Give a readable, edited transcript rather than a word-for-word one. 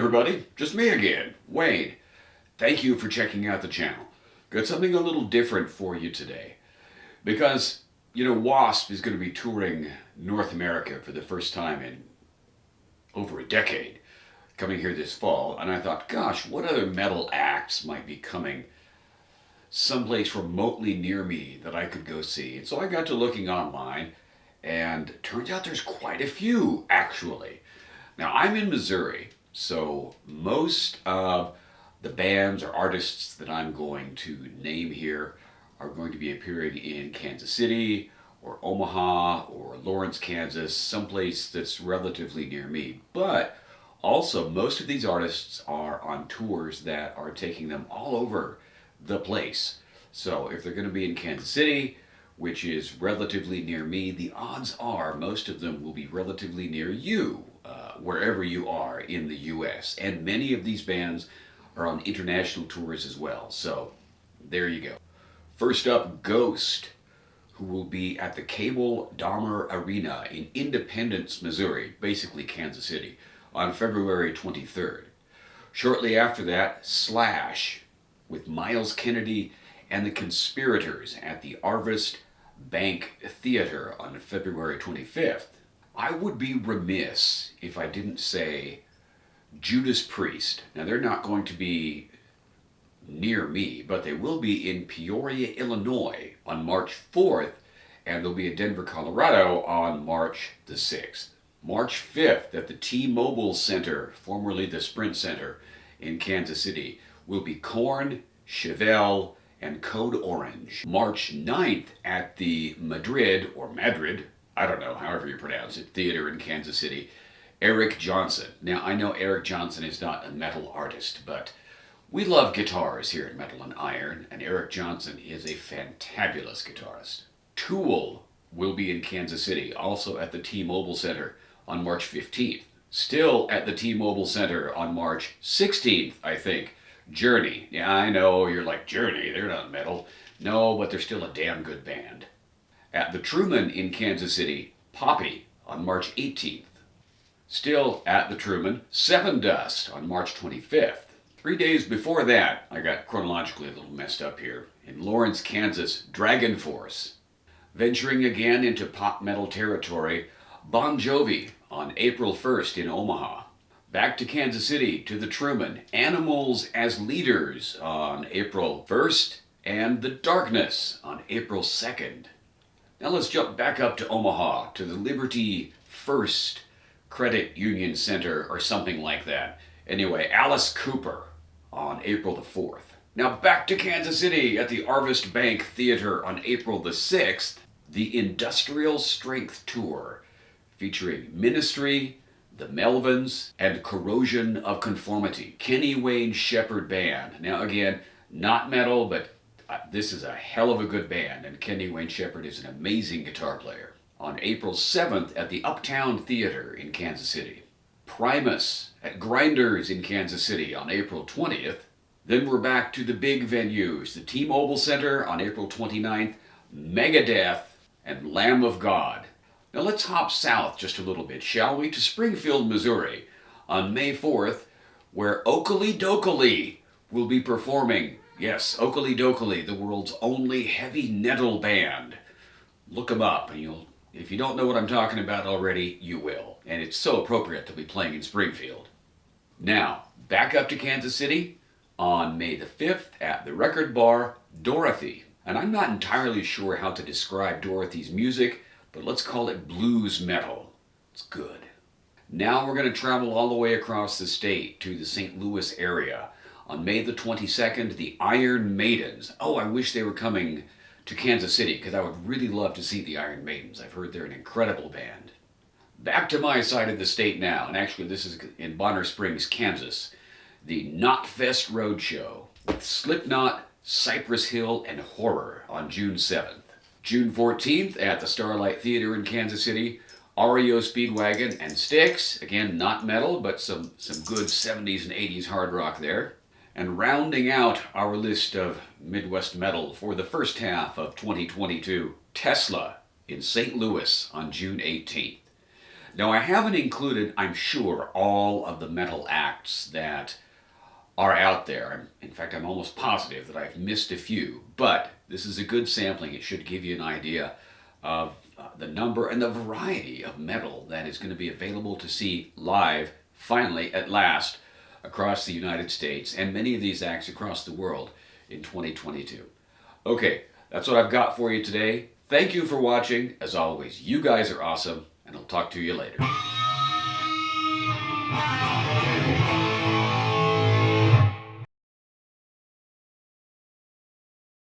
everybody, just me again, Wayne. Thank you for checking out the channel. Got something a little different for you today. Because, Wasp is going to be touring North America for the first time in over a decade, coming here this fall. And I thought, gosh, what other metal acts might be coming someplace remotely near me that I could go see? And so I got to looking online, and it turns out there's quite a few, actually. Now, I'm in Missouri, so most of the bands or artists that I'm going to name here are going to be appearing in Kansas City or Omaha or Lawrence, Kansas, someplace that's relatively near me. But also, most of these artists are on tours that are taking them all over the place. So if they're going to be in Kansas City, which is relatively near me, the odds are most of them will be relatively near you, wherever you are in the U.S. And many of these bands are on international tours as well. So there you go. First up, Ghost, who will be at the Cable Dahmer Arena in Independence, Missouri, basically Kansas City, on February 23rd. Shortly after that, Slash with Miles Kennedy and the Conspirators at the Arvest Bank Theater on February 25th. I would be remiss if I didn't say Judas Priest. Now, they're not going to be near me, but they will be in Peoria, Illinois on March 4th, and they'll be in Denver, Colorado on March the 6th. March 5th at the T-Mobile Center, formerly the Sprint Center in Kansas City, will be Korn, Chevelle, and Code Orange. March 9th at the Madrid, I don't know, however you pronounce it, theater in Kansas City, Eric Johnson. Now, I know Eric Johnson is not a metal artist, but we love guitars here at Metal and Iron, and Eric Johnson is a fantabulous guitarist. Tool will be in Kansas City, also at the T-Mobile Center on March 15th. Still at the T-Mobile Center on March 16th, I think, Journey. Yeah, I know, you're like, Journey, they're not metal. No, but they're still a damn good band. At the Truman in Kansas City, Poppy on March 18th. Still at the Truman, Seven Dust on March 25th. 3 days before that, I got chronologically a little messed up here, in Lawrence, Kansas, Dragon Force. Venturing again into pop metal territory, Bon Jovi on April 1st in Omaha. Back to Kansas City, to the Truman, Animals as Leaders on April 1st, and The Darkness on April 2nd. Now let's jump back up to Omaha, to the Liberty First Credit Union Center, or something like that. Anyway, Alice Cooper on April the 4th. Now back to Kansas City at the Arvest Bank Theater on April the 6th, the Industrial Strength Tour, featuring Ministry, the Melvins, and Corrosion of Conformity, Kenny Wayne Shepherd Band. Now again, not metal, but this is a hell of a good band, and Kenny Wayne Shepherd is an amazing guitar player. On April 7th at the Uptown Theater in Kansas City. Primus at Grinders in Kansas City on April 20th. Then we're back to the big venues, the T-Mobile Center on April 29th, Megadeth, and Lamb of God. Now let's hop south just a little bit, shall we, to Springfield, Missouri on May 4th, where Oakley Dokley will be performing. Yes, Oakley Dokley, the world's only heavy metal band. Look them up, and if you don't know what I'm talking about already, you will. And it's so appropriate to be playing in Springfield. Now, back up to Kansas City on May the 5th at the record bar Dorothy. And I'm not entirely sure how to describe Dorothy's music, but let's call it blues metal. It's good. Now we're going to travel all the way across the state to the St. Louis area. On May the 22nd, the Iron Maidens. Oh, I wish they were coming to Kansas City, because I would really love to see the Iron Maidens. I've heard they're an incredible band. Back to my side of the state now, and actually this is in Bonner Springs, Kansas. The Knotfest Roadshow with Slipknot, Cypress Hill, and Horror on June 7th. June 14th at the Starlight Theater in Kansas City, REO Speedwagon and Styx. Again, not metal, but some good 70s and 80s hard rock there. And rounding out our list of Midwest metal for the first half of 2022, Tesla in St. Louis on June 18th. Now, I haven't included, I'm sure, all of the metal acts that are out there. In fact, I'm almost positive that I've missed a few, but this is a good sampling. It should give you an idea of the number and the variety of metal that is going to be available to see live, finally, at last, across the United States and many of these acts across the world in 2022. Okay, that's what I've got for you today. Thank you for watching. As always, you guys are awesome, and I'll talk to you later.